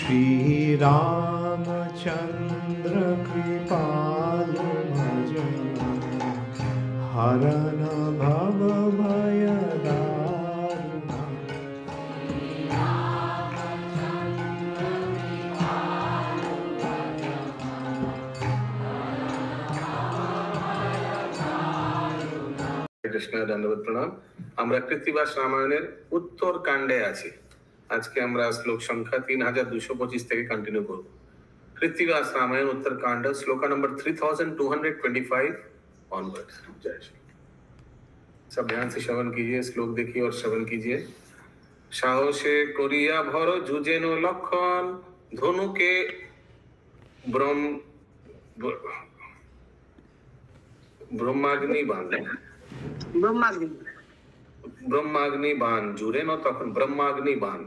श्री रामचंद्र कृपालु भजन हरन भव भय दारुण। কৃষ্ণ দণ্ডবত প্রণাম। আমরা কৃত্তিবাস রামায়ণের উত্তর কাণ্ডে আছি। আজকে আমরা শ্লোক সংখ্যা 3225 থেকে कंटिन्यू করব। কৃত্তিবাস रामायण उत्तर कांड श्लोक नंबर 3225 ऑनवर्ड्स। जय श्री। सब ध्यान से श्रवण कीजिए, श्लोक देखिए और श्रवण कीजिए। साहसे करिया भर जुजेन लक्षण धनुके ब्रह्माग्नि बाण ब्रह्माग्नि बाण जुड़े न तখন ब्रह्माग्नि बाण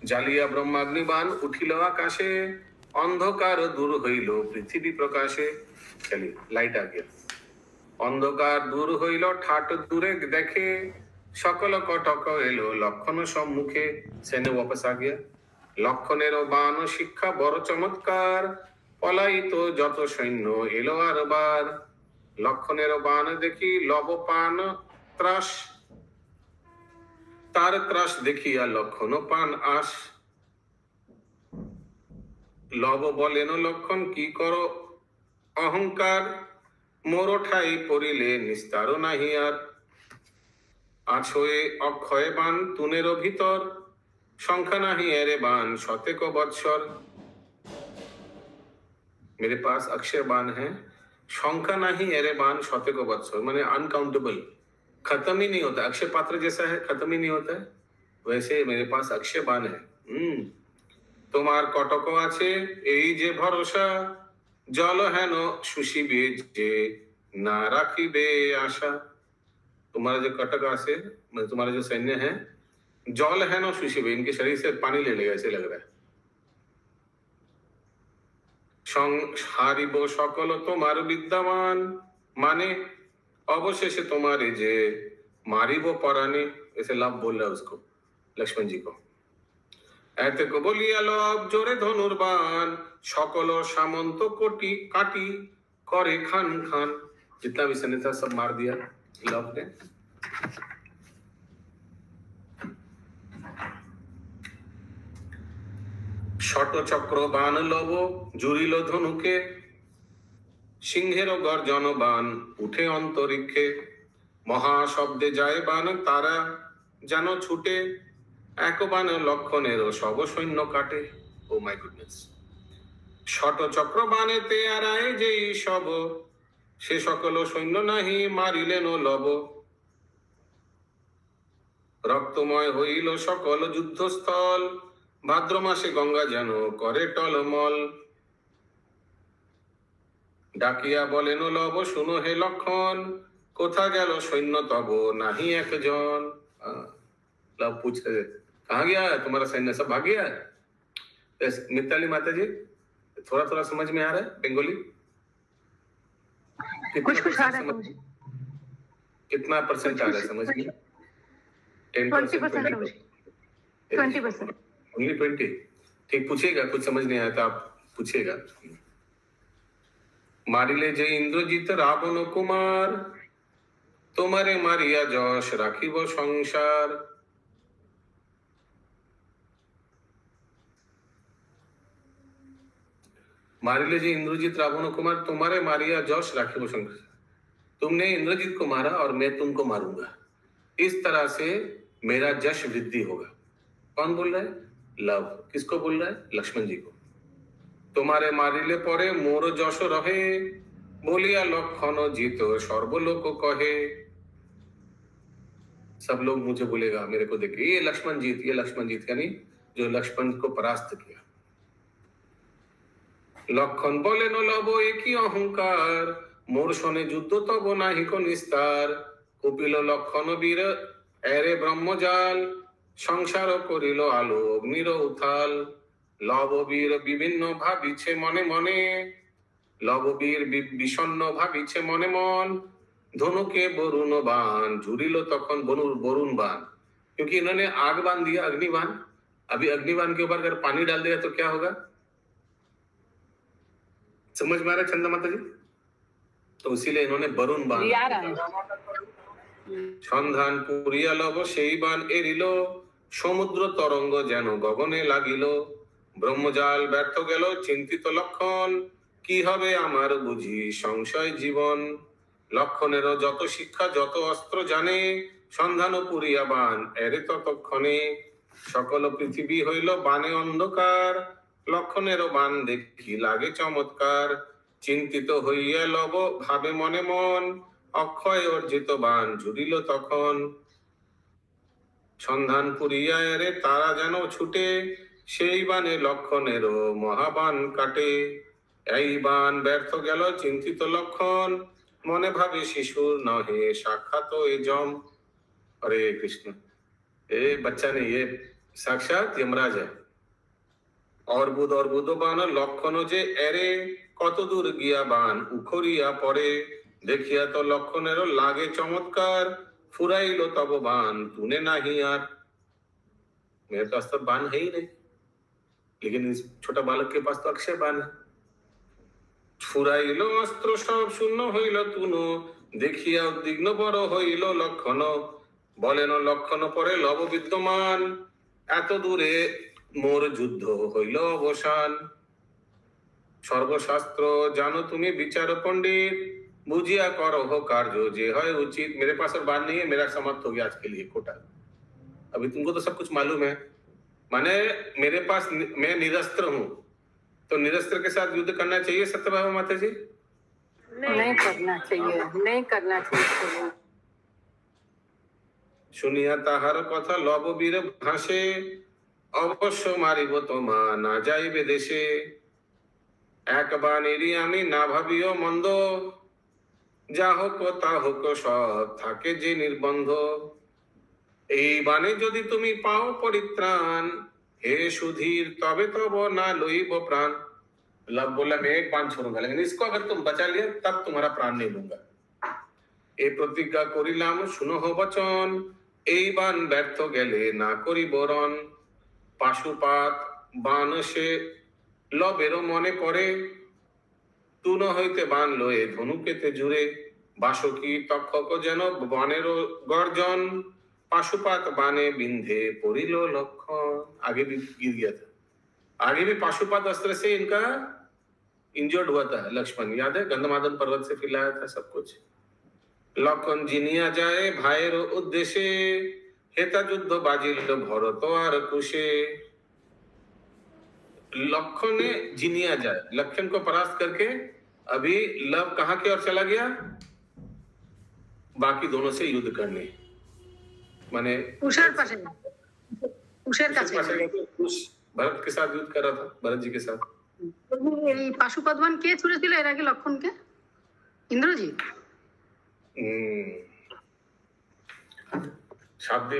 জালিয়া ব্রহ্মাগ্নি বাণ উঠিল আকাশে অন্ধকার দূর হইল পৃথিবী প্রকাশে। চলি লাইট आ गया। অন্ধকার দূর হইল ঠাট দূরে দেখে সকল কটক এলো লক্ষণ সম্মুখে। সেনে वापस आ गया। লক্ষণের বাণ শিক্ষা বড় চমৎকার পলাইত যত সৈন্য এলো আর বার। লক্ষণের বাণ দেখি লব পান ত্রাস তার ত্রাস দেখিয়া লক্ষণ পান আস। লব বলেন লক্ষণ কি করো অহংকার মোর ঠাই পড়িলে নিস্তার নাহি আর। আছয়ে অক্ষয় বাণ তুনের ভিতর সংখ্যা নাহি এরে বাণ শতেক বৎসর। मेरे पास अक्षय बाण है, संख्या नहीं एरे बाण शतेक बत्सर, माने अनकाउंटेबल, खत्म ही नहीं होता। अक्षय पात्र जैसा है, खत्म ही नहीं होता है, वैसे मेरे पास अक्षय बाण है। তোমার কটক আছে এই যে ভরসা জল হেন শুষিবে যে না রাখিবে आशा। तुम्हारा जो कटक আছে मतलब तुम्हारा जो सैन्य है जल हेन शुषिबे, इनके शरीर से पानी ले लेगा ऐसे लग रहा है। হারিব সকল তোমার বিদ্যমান মানে অবশেষে তোমারে যে মারিব পরাণে। ऐसे लाभ बोल रहा है उसको, लक्ष्मण जी को। ऐते को बोलिया लव जोरे धनुर्बाण সকল सामंत कोटि काटी करे खान खान। जितना भी सैन्य था सब मार दिया लव ने। শট চক্র বাণ লব জুড়িল ধনুকে সিংহের গর্জন বাণ উঠে অন্তরিক্ষে। মহা শব্দে যায় বাণ তারা যেন ছুটে এক বাণ লক্ষণের সব সৈন্য কাটে। ও মাই গুডনেস। শট চক্র বাণেতে আড়ায় যেই সব সে সকল সৈন্য নাহি মারিলেন লব। রক্তময় হইল সকল যুদ্ধস্থল ভাদ্র মাসে গঙ্গা যেন করে টলমল। ডাকিয়া বলেন লব শুনো হে লক্ষণ কোথা গেল সৈন্য তব নাহি একজন। लव पूछ रहे कहाँ गया तुम्हारा सैन्य, सब भाग गया। मिताली माता जी थोड़ा थोड़ा समझ में आ रहा है बंगाली? कुछ आ रहा है मुझे। कितना परसेंट आ रहा है समझ में? 20%। 20%। ओनली 20। ठीक, पूछिएगा, कुछ समझ नहीं आया तो आप पूछिएगा। मारिले जे इंद्रजित रावण कुमार तुम्हारे मारिया যশ রাখিব সংসার। मारिले जे इंद्रजित रावण कुमार तुम्हारे मारिया যশ রাখিব সংসার। तुमने इंद्रजित को मारा और मैं तुमको मारूंगा, इस तरह से मेरा यश वृद्धि होगा। कौन बोल रहा है? लव। किसको बोल रहा है? लक्ष्मण जी को। तुम्हारे मारिले परे मोर যশ रहे बोलिया लक्षण जीत सर्वलोक कहे। सब लोग मुझे बोलेगा मेरे को देखे ये लक्ष्मण जीत, ये लक्ष्मण जीत, यानी जो लक्ष्मण को परास्त किया। लक्षण बोले न लव एक ही अहंकार मोर शोने युद्ध तब नाही को निस्तार। कपिल लक्षण वीर एरे ब्रह्मजाल সংসার করিল আলো অগ্নির উথাল। লববীর বিভিন্ন ভাবিছে মনে মনে লববীর বিষণ্ণ ভাবিছে মনে মন। ধনুকে বरुण बाण जुड़िल तखन बरुण बाण, क्योंकि इन्होंने आग बांध दिया अग्नि बाण अभी अग्निबाण के ऊपर अगर पानी डाल दिया तो क्या होगा? समझ में आ रहा है चंदा माता जी? तो इसीलिए इन्होंने वरुण बाण সন্ধান পুরিয়া লব সেই বান এরিল সমুদ্র তরঙ্গ যেন গগনে লাগিল ব্রহ্মজাল ব্যর্থ গেল চিন্তিত লক্ষণ কি হবে আমার বুঝি সংশয় জীবন লক্ষণেরও যত শিক্ষা যত অস্ত্র জানে সন্ধান পুরিয়া বান এরে ততক্ষণে সকল পৃথিবী হইল বানে অন্ধকার লক্ষণেরও বান দেখি লাগে চমৎকার চিন্তিত হইয়া লব ভাবে মনে মন অক্ষয় অর্জিত বান জুড়িল তখন সন্ধান পুরিয়া এরে তারা যেন ছুটে সেই বানে লক্ষণেরও মহাবান কাটে এই বান ব্যর্থ গেল চিন্তিত লক্ষণ মনে ভাবে শিশুর নহে সাক্ষাৎ এ জম हरे कृष्ण ए बच्चा नहीं ये साक्षात यमराज है और बुध बान लक्षण जे एरे कत दूर गिया बान उखरिया पड़े देखिया तो लक्षणेर लागे चमत्कार फुराइलो तब बान तूने नहीं यार मेरे पास तो बान है ही नहीं लेकिन इस छोटा बालक के पास तो अक्षय बान है फुराइलो अस्त्र सब शून्य हईल तुनो देखिया उद्विग्न बड़ हईल लक्षण বলেন লক্ষণ পরে লব বিদ্যমান এত দূরে মোর যুদ্ধ হইল অবসান সর্বশাস্ত্র জানো তুমি বিচার पंडित बुझिया करहो कार्य जे है उचित मेरे पास और बात नहीं है मेरा समाप्त हो गया आज के लिए कोटा अभी तुमको तो सब कुछ मालूम है माने मेरे पास मैं निरस्त्र हूँ तो निरस्त्र के साथ युद्ध करना चाहिए सत्यभामा माता जी नहीं करना चाहिए नहीं करना चाहिए শুনিয়া তাহার কথা লববীর ভাসে অবশ্য মারিব তোমা না যাইবে দেশে এক বাণীরই আমি না ভাবিও মন্দ যা হোক তা হোক সব থাকে যে নির্বন্ধ এই বাণে যদি তুমি পাও পরিত্রাণ হে সুধীর তবে তব না লইব प्राण लब बोला मैं एक बाण छोड़ूंगा लेकिन इसको अगर तुम बचा लिया तब तुम्हारा प्राण नहीं लूंगा ए प्रतिज्ञा करिलाम सुनहो वचन এই বান ব্যর্থ গেলে না করি বরণ পাশুপাত বান সে লবেরও মনে পড়ে তুন হইতে বান লয়ে ধনুকেতে জুড়ে বাসকি তক্ষক যেন বনেরও গর্জন पाशुपात बाने बिंधे पोरिलो लक्षण आगे भी गिर गया था आगे भी पाशुपात अस्त्र से इनका इंजर्ड हुआ था लक्ष्मण याद है गंधमादन पर्वत से फिलाया था सब कुछ लक्षण जिनिया जाए भाईर उद्देश्य हेता युद्ध बाजिल भरत और कुशे लक्षण ने जिनिया जाए लक्षण को परास्त करके अभी लव कहां की ओर चला गया बाकी दोनों से युद्ध करने माने उषर पासे उषर का भरत के साथ युद्ध कर रहा था भरत जी के साथ এই পাশুপতবান কে ছুড়েছিল এর আগে লক্ষণকে ইন্দ্রজিৎ शाब्दी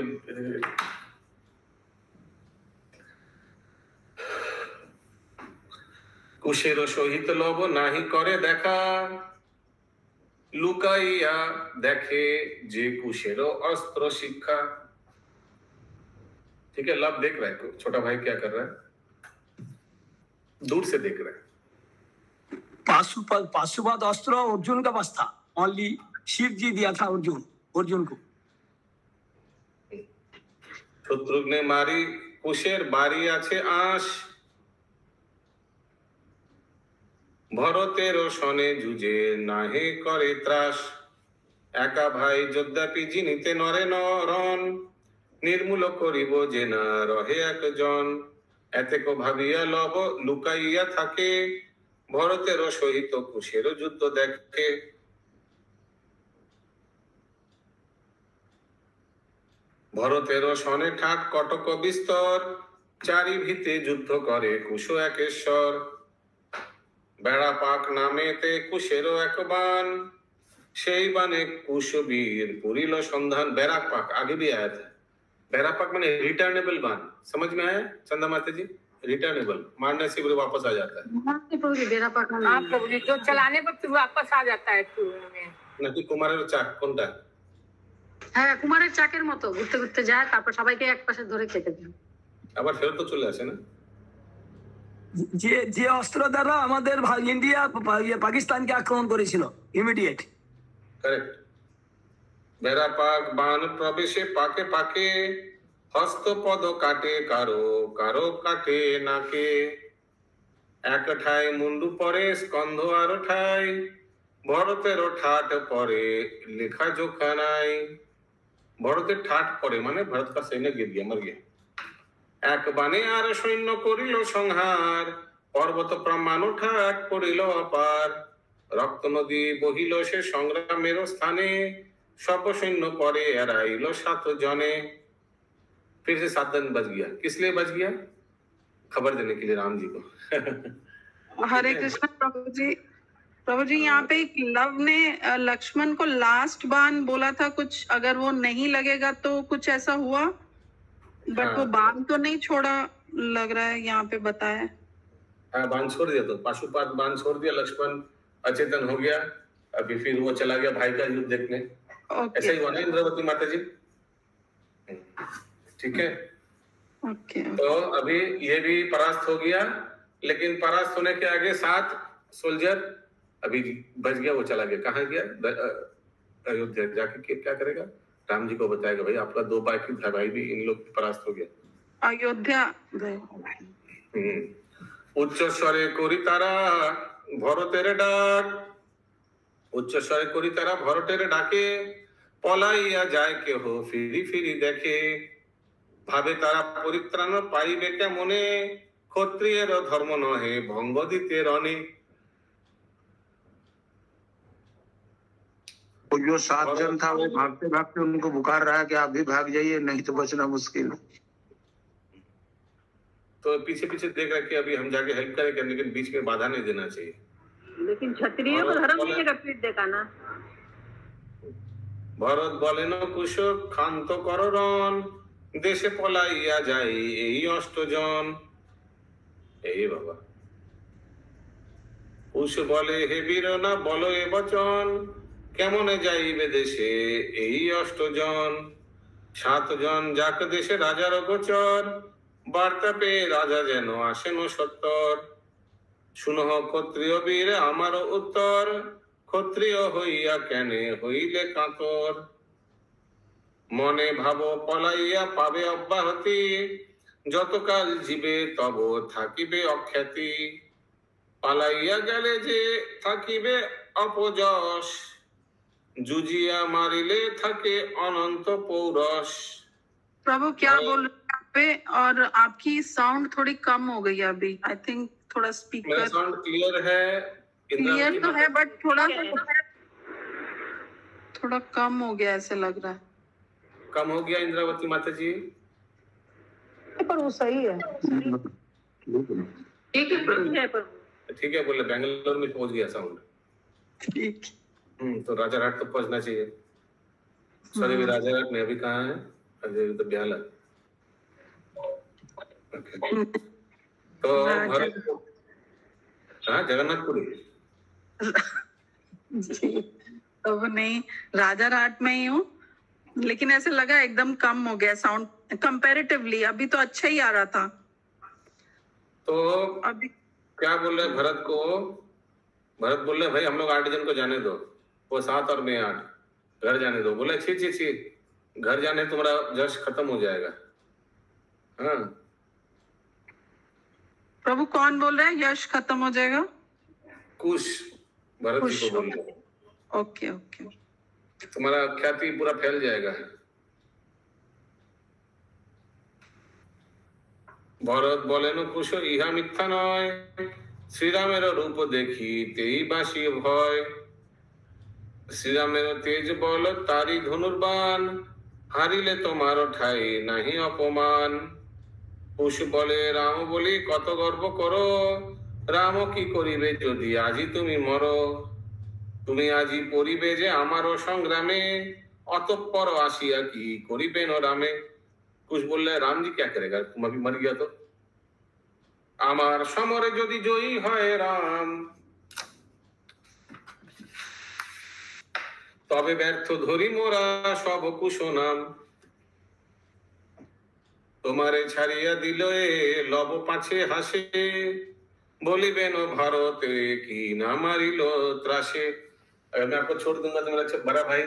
कुशेर सहित लव नाही करे देखा लुकाइया देखे जे कुशेर अस्त्र शिक्षा ठीक है लव देख रहा है छोटा भाई क्या कर रहा है दूर से देख रहा है पाशुपत अस्त्र अर्जुन का पास था ओनली शिव जी दिया था अर्जुन को शत्रुघ्न ने मारी कुशेर बारी आछे आश भरतेर सने जुजे नाहे करे त्रास एका भाई यद्यपि जिनिते नरे नरन निर्मूल करिब जे ना रहे एकजन एतेको भाबिया लव लुकाइया थाके भरतेर सहित कुशेर युद्ध देखे भरतेर सने ठाट कटक विस्तर चारि भीते युद्ध करे कुश एकेश्वर बेड़ा पाक नामेते कुशेरो एक बान সেই বানে কুশবীর পুরিল সন্ধান बैराक पाक आगे भी आया था बैराक पाक माने रिटर्नेबल बान समझ में आया चंदा माता जी रिटर्नेबल मारने से फिर वापस आ जाता है प्रभु जी बेड़ा पाक हां प्रभु जी जो चलाने पर फिर वापस आ जाता है में নাকি কুমারের চাক কোনটা হ্যাঁ কুমারের চাকের মতো ঘুরতে ঘুরতে যায় তারপর সবাইকে এক পাশে ধরে খেতে দেয় আবার ফেরত তো চলে আসে না। যে যে অস্ত্র দ্বারা আমাদের ইন্ডিয়া পাকিস্তানকে আক্রমণ করেছিল ইমিডিয়েট। কারেক্ট। বেড়া পাক বান প্রবেশে পাকে পাকে, হস্তপদ কাটে কারো, কারো কাটে নাকে। এক ঠাই মুন্ডু পরে স্কন্ধ আর ঠাই, ভরতেরও ঠাট পরে লেখা জোখা নাই। ভরতের ঠাট পরে মানে ভরত কা সৈন্য গির গিয়া, মর গিয়া। এক বানে আর সৈন্য করিল সংহার, পর্বত প্রমাণ ঠাট পড়িল অপার। রক্ত নদী বহিল সে সংগ্রামের স্থানে, সব সৈন্য পরে এড়াইল 7 জনে। फिर से 7 दिन बच गया, किस लिए बच गया? खबर देने के लिए राम जी को। हरे कृष्ण प्रभु जी यहाँ पे एक लव ने लक्ष्मण को लास्ट बाण बोला था कुछ, अगर वो नहीं लगेगा तो कुछ ऐसा हुआ, बट हाँ। वो बाण तो नहीं छोड़ा लग रहा है यहाँ पे बताया। हाँ, बाण छोड़ दिया, तो पाशुपात बाण छोड़ दिया, लक्ष्मण अचेतन हो गया। अभी फिर वो चला गया भाई का युद्ध देखने। ऐसा ही हुआ ना इंद्रावती माता जी? ठीक है। ओके तो अभी ये भी परास्त हो गया, लेकिन परास्त होने के आगे 7 सोल्जर अभी बच गया, वो चला गया। कहाँ गया? अयोध्या जाके क्या करेगा? राम जी को बताएगा, भाई आपका 2 भाई भी इन लोग परास्त हो गया। अयोध्या गए। उच्च स्वरे करी तारा भरतेर डाक, उच्च स्वरे करी तारा भरतेर डाके, पलाइया যায় কেহ ফিরি ফিরি দেখে। ভাবে তারা পরিত্রাণ পাইবে কেমনে, ক্ষত্রিয়ের ধর্ম নহে ভঙ্গ দিতে রণে। वो जो 7 जन था वो भागते भागते उनको पुकार रहा है कि आप भी भाग जाइए, नहीं तो बचना मुश्किल है। तो पीछे पीछे देख रहा कि अभी हम जाके हेल्प करेंगे, लेकिन बीच में बाधा नहीं देना चाहिए। लेकिन क्षत्रिय को धर्म नहीं है पीठ देखा ना। ভরত বলেন কুশ ক্ষান্ত কর রণ, দেশে পলাইয়া যাই এই 8 জন। এই বাবা। কুশ বলে হে বীর না বলো এ বচন, কেমনে যাইবে দেশে এই 8 জন। 7 জন যাক দেশে রাজার গোচর, বার্তা পেয়ে রাজা যেন আসেন সত্তর। শুনহ ক্ষত্রিয় বীর আমার উত্তর, ক্ষত্রিয় হইয়া কেনে হইলে কাতর। মনে ভাব পলাইয়া পাবে অব্যাহতি, যতকাল জীবে তব থাকিবে অখ্যাতি। পালাইয়া গেলে যে থাকিবে অপযশ, জুজিয়া মারিলে থাকে অনন্ত পৌরস। प्रभु क्या बोल रहे हैं यहाँ पे? और आपकी साउंड थोड़ी कम हो गई है अभी, आई थिंक थोड़ा मेरा स्पीकर साउंड क्लियर है? क्लियर तो है बट थोड़ा कम हो गया ऐसे लग रहा है। कम हो गया इंद्रावती माता जी? पर वो सही है। ठीक है पर ठीक है, बोले बेंगलोर में पहुंच गया साउंड। ठीक। तो राजारहाट तो पहुंचना चाहिए। सॉरी, भी राजारहाट में अभी कहाँ है? अभी तो ब्याला। तो भरत, हाँ, जगन्नाथपुरी जी अब नहीं, राजारहाट में ही हूँ, लेकिन ऐसे लगा एकदम कम हो गया साउंड कंपैरेटिवली। अभी तो अच्छा ही आ रहा था। तो अभी क्या बोल रहे भरत को? भरत बोल रहे भाई हम लोग 8 जन को जाने दो, वो 7 और मैं 8, घर जाने दो। बोले छी छी छी, घर जाने तुम्हारा जश खत्म हो जाएगा। हाँ, प्रभु कौन बोल रहा है यश खत्म हो जाएगा? कुश भरत जी कुश, को बोल रहे, ओके ओके। तुम्हारा ख्याति पूरा फैल जाएगा। ভরত বলেন কুশ ইহা মিথ্যা নয়, শ্রীরামের রূপ দেখিতেই বাসি ভয়। শ্রীরামের তেজ বল তারি ধনুর্বাণ, হারিলে তোমার ঠাই নাহি অপমান। কুশ বলে রাম বলি কত গর্ব করো, রাম কি করিবে যদি আজি তুমি মরো। তুমি আজি পড়িবে যে আমারও সংগ্রামে, অতঃপর আসিয়া কি করিবেন রামে। कुछ बोल रहे राम जी क्या करेगा, तुम अभी मर गया तो। আমার সমরে যদি জয়ী হয় রাম, তবে ব্যর্থ ধরি মোরা সব কুশ নাম। তোমারে ছাড়িয়া দিল এ লব পাছে হাসে, বলিবেন ভারতে की ना मारिलो त्रासे। अगर मैं आपको छोड़ दूंगा तो मेरा बड़ा भाई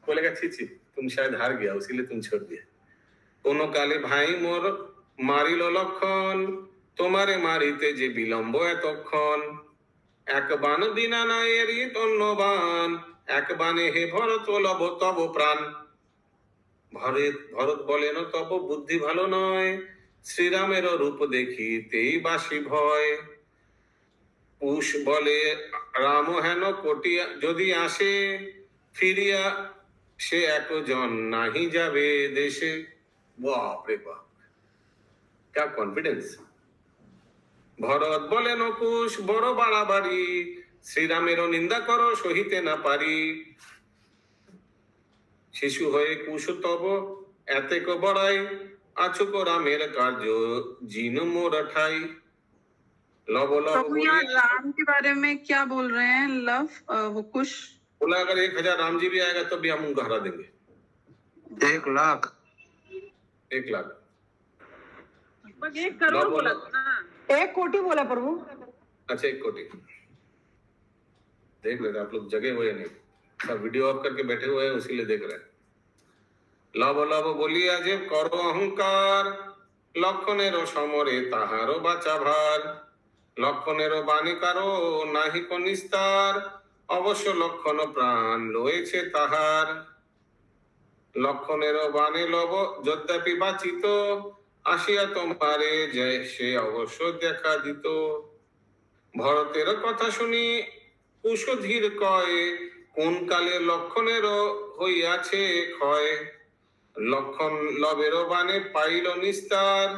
बोलेगा छी छी तुम शायद हार गया इसीलिए तुम छोड़ दिया। कोनो काले भाई मोर मारिलो लक्षण, তোমারে মারিতে যে বিলম্ব এতক্ষণ। এক বান বিনা নায়েরি ধন্যবান, এক বানে হে ভরত লব তব প্রাণ। ভরত বলেন তব বুদ্ধি ভালো নয়, শ্রীরামের রূপ দেখিতেই বাসি ভয়। কুশ বলে রাম হেন কোটিয়া যদি আসে, ফিরিয়া সে একজন নাহি যাবে দেশে। বাপ রে বাপ, क्या কনফিডেন্স। ভরত বলেন কুশ বড় বাড়াবাড়ি, শ্রীরামেরও নিন্দা করো সহিতে না পারি। শিশু হয়ে কুশ তব এতেক বড়াই, আছুক রামের কার্য জিন মোর ঠাই। लव लव प्रभु यहाँ राम के बारे में क्या बोल रहे हैं? लव वो कुश बोला अगर 1000 राम जी भी आएगा तो भी हम उनको हरा देंगे। 1 लाख 1 लाख लगभग 1 करोड़ बोला था ना। 1 कोटी बोला प्रभु। अच्छा 1 कोटी। देख रहे आप लोग जगे हुए नहीं, सब वीडियो ऑफ करके बैठे हुए हैं उसीलिए देख रहे हैं। लव लव बोलिया जे करो अहंकार, लक्षणेरो समरे ताहारो बाचा भार। লক্ষণেরও বাণী কারো নাহি কোন নিস্তার, অবশ্য লক্ষণ প্রাণ লয়েছে তাহার। লক্ষণেরও বাণী লব যদ্যপি বাচিত, আসিয়া তোমারে যে সে অবশ্য দেখা দিত। ভরতের কথা শুনি কুশ ধীর কয়, কোন কালে লক্ষণেরও হইয়াছে ক্ষয়। লক্ষণ লবেরও বাণে পাইল নিস্তার,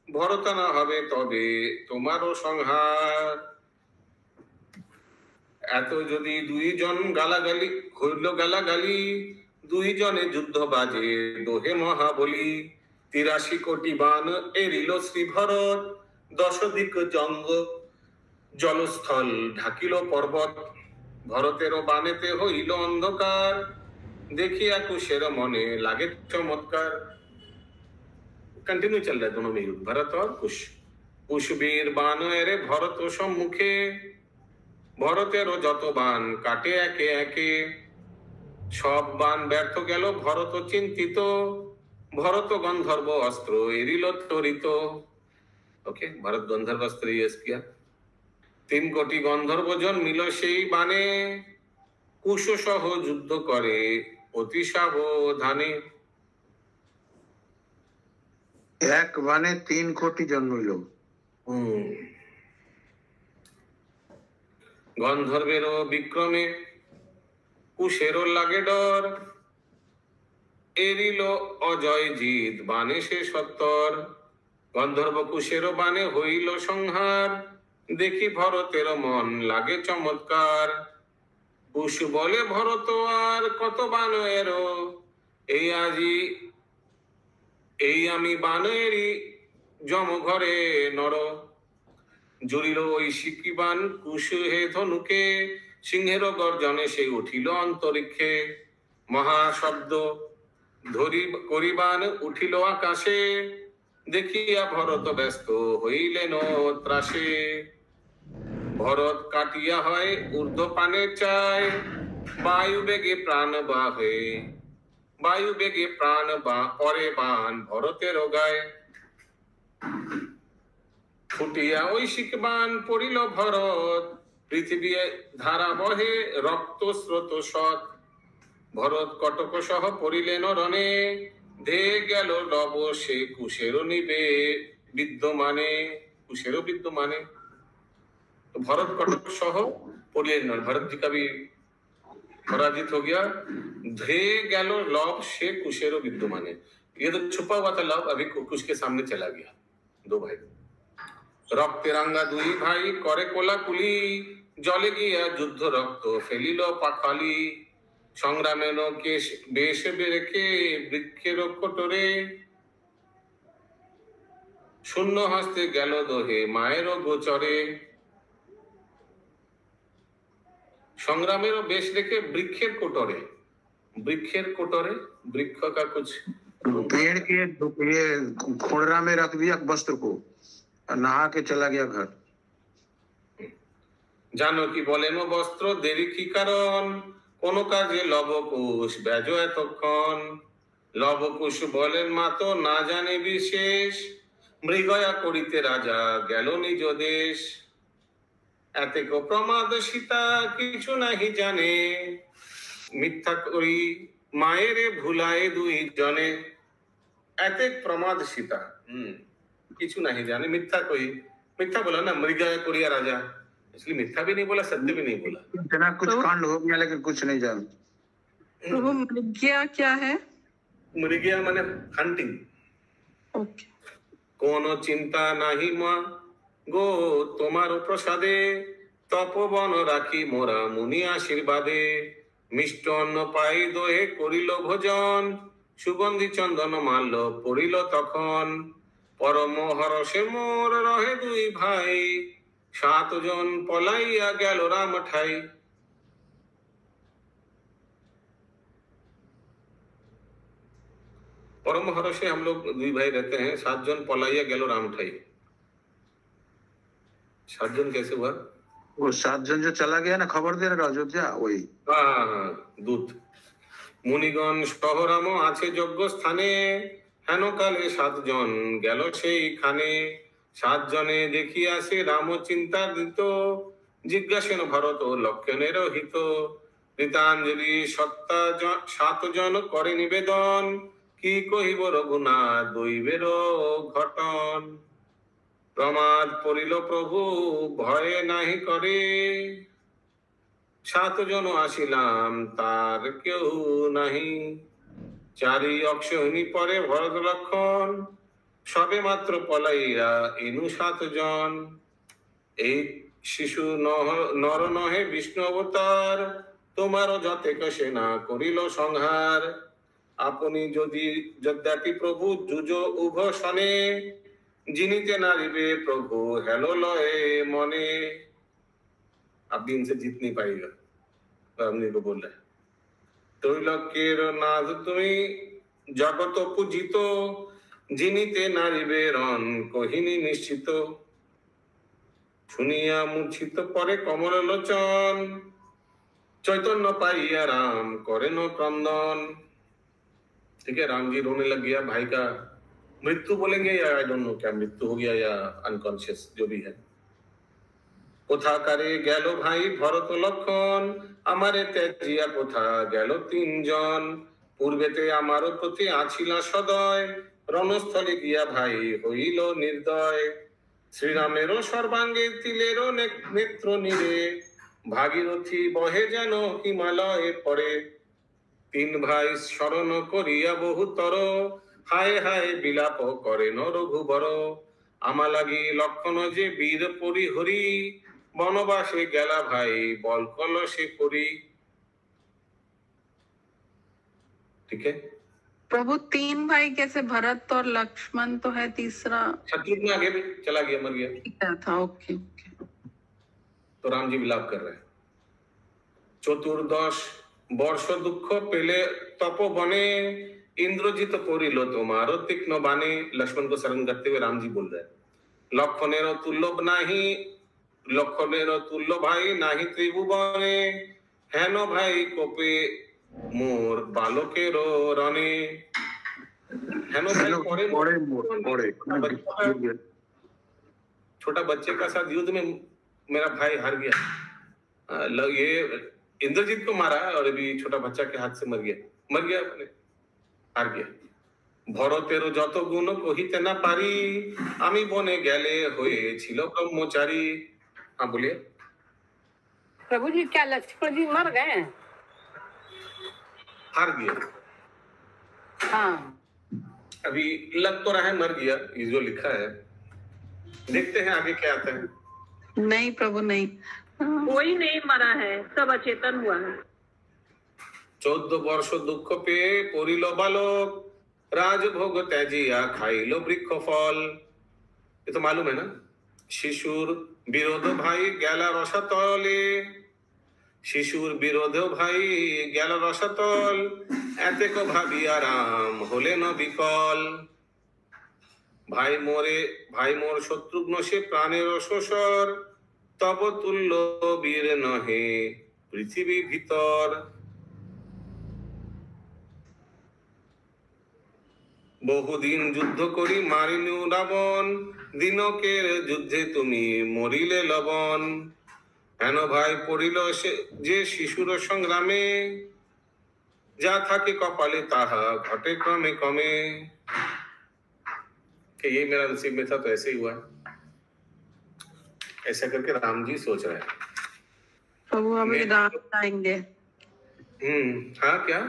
ভরত না হবে তবে তোমারও সংহার। এত যদি 2 জন গালাগালি হইল গালাগালি, 2 জনে যুদ্ধ বাজে দোহে মহাবলী। 83 কোটি বান এরিল শ্রী ভরত, 10 দিক জঙ্গ জলস্থল ঢাকিল পর্বত। ভরতেরও বানেতে হইল অন্ধকার, দেখিয়া কুশের মনে লাগে চমৎকার। कंटिन्यू चल रहा है दोनों में युद्ध, भरत और कुश। कुश वीर बान एरे भरत सम्मुखे, भरतेरो যত বান কাটে একে একে। সব বান ব্যর্থ গেল ভরত চিন্তিত, ভরত গন্ধর্ব অস্ত্র এরিল তরিত। ওকে, ভরত গন্ধর্ব অস্ত্র ইউজ किया। 3 কোটি গন্ধর্ব জন্মিল সেই বানে, কুশ সহ যুদ্ধ করে অতি সাবধানে। এক বানে 3 কোটি জন্মিল। গন্ধর্বেরও বিক্রমে কুশেরও লাগে ডর, এরিল অজয় জিত বানে সে সত্তর। গন্ধর্ব কুশেরও বানে হইল সংহার, দেখি ভরতের মন লাগে চমৎকার। কুশ বলে ভরত আর কত বান এরো, এই আজি এই আমি বানেরই জম ঘরে নর। জুড়িল ওই সিকিবান কুশ হে ধনুকে, সিংহের গর্জনে সে উঠিল অন্তরিক্ষে। মহাশব্দ ধরি করিবান উঠিল আকাশে, দেখিয়া ভরত ব্যস্ত হইলেন ত্রাসে। ভরত কাটিয়া হয় ঊর্ধ্ব পানে চায়, বায়ু বেগে প্রাণ বাহে বায়ু বেগে প্রাণ বা পরে বান ভরতের গায়ে। ফুটিয়া ঐশিক বান পড়িল ভরত, পৃথিবী ধারা বহে রক্ত স্রোত সৎ। ভরত কটক সহ পড়িলেন রণে, ধে গেল লব সে কুশেরও নিবে বিদ্যমানে। कुशेरो विद्यमाने। तो भरत कटक सह पड़िलेन ना, भरत जी का भी पराजित हो गया। धे गैलो लव से कुशेरो विद्यमाने। ये तो छुपा हुआ था लव, अभी कुश के सामने चला गया। दो भाई रक्त रंगा दुई भाई करे कोला कुली, जले गया युद्ध रक्त फेलिल पाखाली। संग्रामेन केश बेश बेरेखे बृक्षेर कोटरे, शून्य हस्ते गेल दोहे मायर गोचरे। संग्रामेर बेश रेखे वृक्षेर कोटरे, वृक्षेर कोटरे वृक्ष का कुछ पेड़ के ये खोड़रा में रख दिया वस्त्र को और नहा के चला गया घर। জানকী বলেন ও বস্ত্র দেরি কি কারণ, কোন কাজে লবকুশ ব্যাজ এতক্ষণ। লবকুশ বলেন মাতো না জানে বিশেষ, মৃগয়া করিতে রাজা গেল নিজ দেশ। এতেক প্রমাদ সীতা কিছু নাহি জানে, মিথ্যা করি মায়েরে ভুলায় দুই জনে। এতেক প্রমাদ সীতা কিছু नहीं जाने, मिथ्या कोई मिथ्या बोला ना, मृगया कोरिया राजा, इसलिए मिथ्या भी नहीं बोला, सत्य भी नहीं बोला। इतना कुछ कांड हो गया लेकिन कुछ नहीं जान। प्रभु मृग्या क्या है? मृगया माने हंटिंग। ओके। কোনো চিন্তা নাহি মা গো তোমার প্রসাদে, তপবন রাখি মোরা মুনি আশীর্বাদে। মিষ্টন্ন পাই দোহে করিল ভোজন, সুগন্ধি চন্দন মাল্য পড়িল তখন। পরম হরষে মোর রহে দুই ভাই, 7 জন পলাইয়া গেল রাম ঠাই। परम हर्षे हम लोग 2 भाई रहते हैं, 7 जन पलाइया गेलो राम ठाई। 7 जन कैसे हुआ? वो 7 जन जो चला गया ना, खबर दे रहा अयोध्या, वही। हाँ, दूत। मुनिगण सहराम आछे यज्ञ स्थाने, हेन काले 7 जन गेलो সেই খানে। 7 জনে দেখিয়া সে রাম চিন্তা দিত, জিজ্ঞাসেন ভরত লক্ষণের হিত। ঋতাঞ্জলি 7 জন করে নিবেদন, কি কহিব রঘুনাথ দৈবের ঘটন। প্রমাদ পড়িল প্রভু ভয়ে নাহি করে, 7 জন আসিলাম তার কেউ নাহি। 4 অক্ষৌহিণী পরে ভরত লক্ষণ, সবে মাত্র পলাইয়া ইনু 7 জন। এই শিশু নর নহে বিষ্ণু অবতার, তোমারও যতেক সেনা করিল সংহার। আপনি যদি যদ্যাপি প্রভু যুজ উভ সনে, জিনিতে নারিবে प्रभु हेलो लए मने। आप भी इनसे जीत नहीं पाएगा, हमने को बोला है। त्रैलोक्येर नाथ তুমি জগত পূজিত, জিনিতে নারিবে রণ কহিনী নিশ্চিত। শুনিয়া মূর্ছিত পরে কমল লোচন, चैतन्य पाइया राम करेन क्रंदन। ठीक है, राम जी रोने लग गया, भाई का मृत्यु बोलेंगे या आई डोंट नो क्या मृत्यु हो गया या अनकॉन्शियस जो भी है। कोथा करे गेलो भाई भरत लक्षण, আমারে তেজিয়া কোথা গেল 3 জন। পূর্বেতে আমারও প্রতি আছিলা সদয়, রণস্থলে গিয়া ভাই হইল নির্দয়। শ্রীরামেরও সর্বাঙ্গে তিলেরও নেত্র নিরে, ভাগীরথী বহে যেন হিমালয়ে পড়ে। 3 ভাই শরণ করিয়া বহুতর, হায় হায় বিলাপ করেন রঘুবর। আমা লাগি লক্ষণ যে বীর পরিহরি, বনবাসে গেলা ভাই বল কলসে করি। ठीक है, प्रभु 3 भाई कैसे? भरत और लक्ष्मण तो है, तीसरा शत्रुघ्न आगे भी चला गया, मर गया क्या था? Okay okay. तो राम जी विलाप कर रहे हैं। 14 वर्ष दुख पेले तप बने, इंद्रजित परिल तुम्हार तीक्ष्ण बाने। लक्ष्मण को शरण करते हुए राम जी बोल रहे हैं, लक्षणेर तुल्य नाही, लक्षणेर तुल्य भाई नाही त्रिभुवने। हेन भाई कोपे मोर बालकेर रणे। हेन भाई छोटा बच्चे का साथ युद्ध में मेरा भाई हार गया। ये इंद्रजीत को मारा और अभी छोटा बच्चा के हाथ से मर गया हार गया। भरतेरो যত গুণ কহিতে না পারি, আমি বনে গেলে হয়েছিল ব্রহ্মচারী। हाँ बोलिए। प्रभु जी क्या लक्ष्मण जी मर गए? हार गया। हाँ, अभी लग तो रहा है मर गया, ये जो लिखा है। देखते हैं आगे क्या आता है। नहीं प्रभु नहीं, कोई नहीं मरा है, सब अचेतन हुआ है। 14 वर्ष दुख पे पड़िल बालक, राजभोग त्याजिया खाइलो वृक्ष फल। ये तो मालूम है ना। शिशुर विरोध भाई गेला रसातले, शिशुर विरोध भाई गेला रसातल। এতেক ভাবিয়া রাম হলেন বিকল। ভাই মোর শত্রুঘ্ন সে প্রাণের শোষর, তব তুল্য বীর নহে পৃথিবী ভিতর। বহুদিন যুদ্ধ করি মারিনু রাবণ, দিনকের যুদ্ধে তুমি মরিলে লবণ। হেন ভাই পড়িল সে যে শিশুর সংগ্রামে, যা থাকে कपाले ताहा घटे क्रमे क्रमे। कि ये मेरा नसीब में था तो ऐसे ही हुआ है। ऐसा करके राम जी सोच रहे हैं। प्रभु अभी राम जाएंगे, हाँ क्या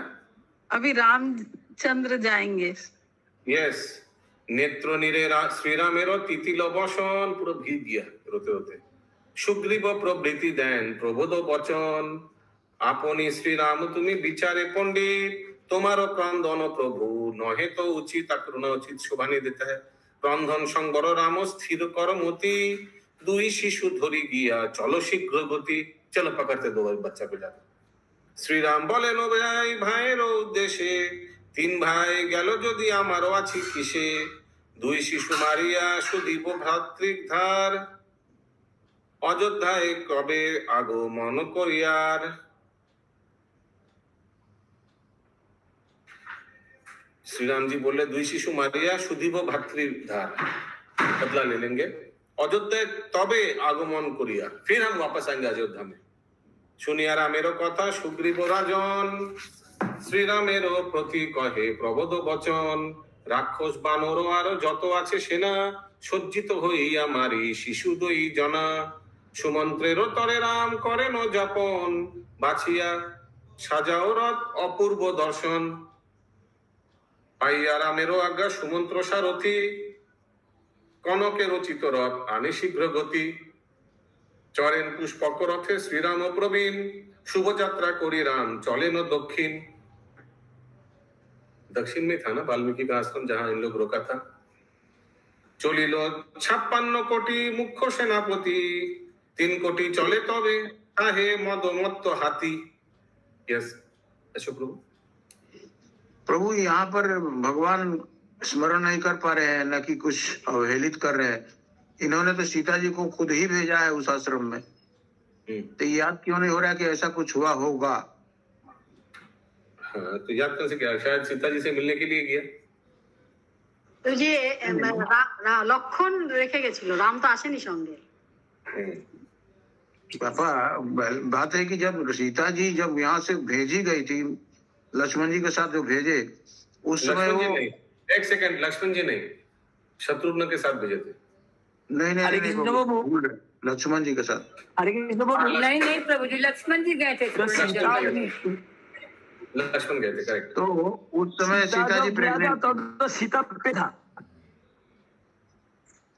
अभी रामचंद्र जाएंगे। यस, नेत्र नीरे श्री रामेरो तितिल बसन, पूरा भीग गया रोते रोते। सुग्रीव प्रभृति देन प्रबोध वचन, আপনি শ্রীরাম তুমি বিচারে पंडित, তোমারও ক্রন্দন প্রভু নহে তো উচিত। করুণা উচিত শোভানি দিতে है। ক্রন্দন সংবর রাম স্থির কর মতি, দুই শিশু ধরি গিয়া চলো শীঘ্র গতি। চলো পকড়তে দো बच्चा को जाते। শ্রীরাম বলেন ভাই ভাইয়ের উদ্দেশ্যে, তিন ভাই গেল যদি আমারও আছি কিসে। দুই শিশু মারিয়া সুদীপ ভ্রাতৃক ধার, অযোধ্যায় কবে আগমন করিয়ার। श्री राम जी बोले दुई शिशु मारिया सुदीप भातृधार, बदला ले लेंगे। अयोध्या तबे आगमन करिया, फिर हम वापस आएंगे अयोध्या में। सुनिया रामेरो कथा सुग्रीव राजन, श्री रामेरो प्रति कहे प्रबोध वचन। राक्षस बानर आरो যত আছে সেনা, সজ্জিত হইয়া মারি শিশু দুই জনা। সুমন্ত্রের তরে রাম করেন যাপন, বাছিয়া সাজাও রথ অপূর্ব দর্শন। পাইয়া রামেরও আজ্ঞা সুমন্ত্র সারথি, কনকে রচিত রথ আনে শীঘ্র গতি। চরেন পুষ্পক রথে শ্রীরাম প্রবীণ, শুভযাত্রা করি রাম চলেন दक्षिण। दक्षिण में था ना वाल्मीकि का आश्रम, जहां इन लोग रोका था। चलिल 56 कोटी मुख्य सेनापति, 3 कोटी चले तबे ताहे मदमत्त हाथी। यस अशोक प्रभु। प्रभु यहाँ पर भगवान स्मरण नहीं कर पा रहे हैं, न कि कुछ अवहेलित कर रहे हैं। इन्होंने तो सीता जी को खुद ही भेजा है उस आश्रम में, तो याद क्यों नहीं हो रहा है कि ऐसा कुछ हुआ होगा? हाँ, तो याद कैसे क्या? शायद सीता जी से मिलने के लिए गया। তো যে লক্ষণ রেখে গেছিল, রাম তো আসেনি সঙ্গে। पापा बात है कि जब सीता जी जब यहाँ से भेजी गई थी, लक्ष्मण जी के साथ जो भेजे, उस समय वो एक सेकंड, लक्ष्मण जी नहीं, शत्रुघ्न के साथ भेजे थे। नहीं हरे कृष्ण बाबू, लक्ष्मण जी के साथ। हरे कृष्ण बाबू, नहीं नहीं प्रभु जी, लक्ष्मण जी गए थे। लक्ष्मण गए थे, करेक्ट। तो उस समय सीता जी प्रेग्नेंट, तो सीता पे था।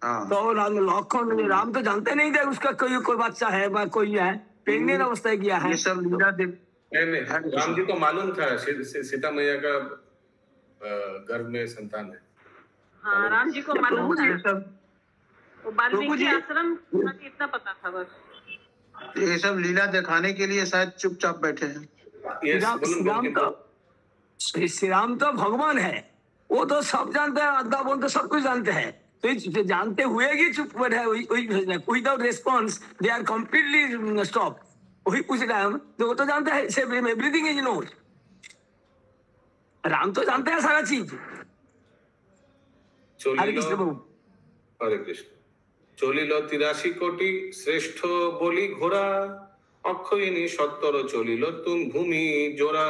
हाँ, तो लखन राम तो जानते नहीं थे उसका कोई बच्चा है या कोई है, प्रेग्नेंट अवस्था किया है। ये सब लीला देव नहीं, राम जी को मालूम था सीता मैया का गर्भ में संतान है। हाँ, राम जी को मालूम था। ये सब वो वाल्मीकि आश्रम इतना पता था बस। ये सब लीला दिखाने के लिए शायद चुपचाप बैठे हैं। श्री राम तो भगवान है, वो तो सब जानते हैं, अद्धा बोल तो सब कुछ जानते हैं। तो जानते हुए भी चुप बैठे, without response they are completely stop. वही पूछ रहा है, तो वो तो जानते हैं एवरीथिंग इज नोन। राम तो जानते हैं सारा चीज। हरे कृष्ण बाबू। हरे कृष्ण। চলিল 83 কোটি শ্রেষ্ঠ বলি ঘোড়া, অক্ষয়িনী 70 চলিল তুম ভূমি জোড়া।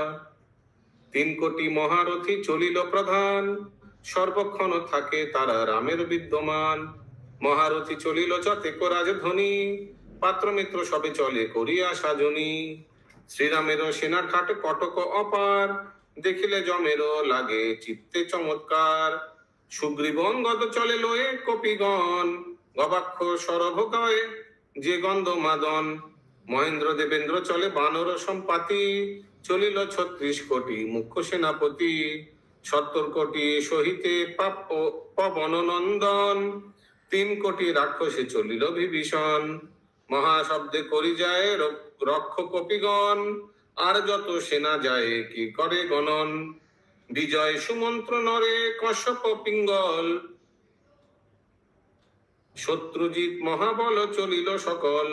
3 কোটি মহারথী চলিল প্রধান, সর্বক্ষণ থাকে তারা রামের বিদ্যমান। মহারথী চলিল যতেক রাজধ্বনি, পাত্র মিত্র সবে চলে করিয়া সাজনী। শ্রীরামের সেনা ঠাট কটক অপার, দেখিলে জমের লাগে চিত্তে চমৎকার। সুগ্রীব অঙ্গদ চলে লয়ে কপিগণ, গবাক্ষ সরভ গায়ে যে গন্ধ মাদন। মহেন্দ্র দেবেন্দ্র চলে বানর সম্পাতি, চলিল 36 কোটি মুখ্য সেনাপতি। 70 কোটি সহিতে পবন নন্দন, 3 কোটি রাক্ষসে চলিল বিভীষণ। মহাশব্দে করি যায় রক্ষ কপিগণ, আর যত সেনা যায় কি করে গণন, বিজয় সুমন্ত্র নরে কশ্যপ পিঙ্গল, শত্রুজিৎ মহাবল চলিল সকল,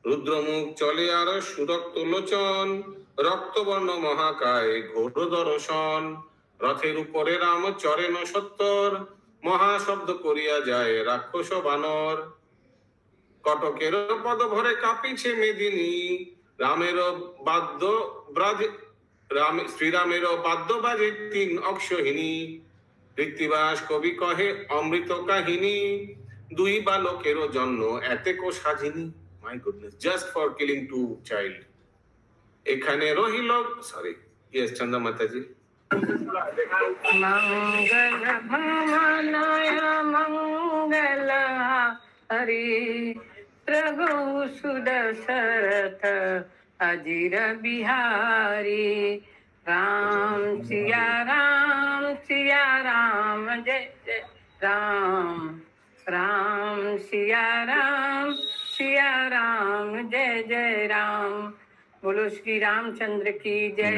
রুদ্রমুখ চলে আর সুরক্ত লোচন, রক্তবর্ণ মহাকায় ঘোর দর্শন, রথের উপরে রাম চরেন সত্তর, মহাশব্দ করিয়া যায় রাক্ষস বানর, কটকের পদ ভরে কাঁপিছে মেদিনী, রামের বাদ্য ব্রাজ শ্রীরামের বাদ্য বাজে তিন অক্ষহিনী, কৃত্তিবাস কবি কহে অমৃত কাহিনী, দুই বালকেরও জন্ম এতেকো সাজিনী। My goodness, just for killing two child. এখানে রহিল, সরি, ইয়েস চন্দ্রা মাতাজি। मंगल भवनाय मंगल हरि, प्रभु सुदशरथ अजिर बिहारी, राम सिया राम जय जय राम, राम सिया राम जय जय राम। बोलो श्री रामचंद्र की जय,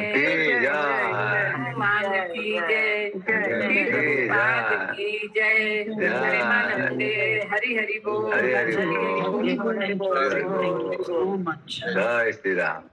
हनुमान की जय, श्री प्रभुपाद की जय, प्रेमानंदे हरि हरि बोल, हरि हरि बोल। जय श्री राम।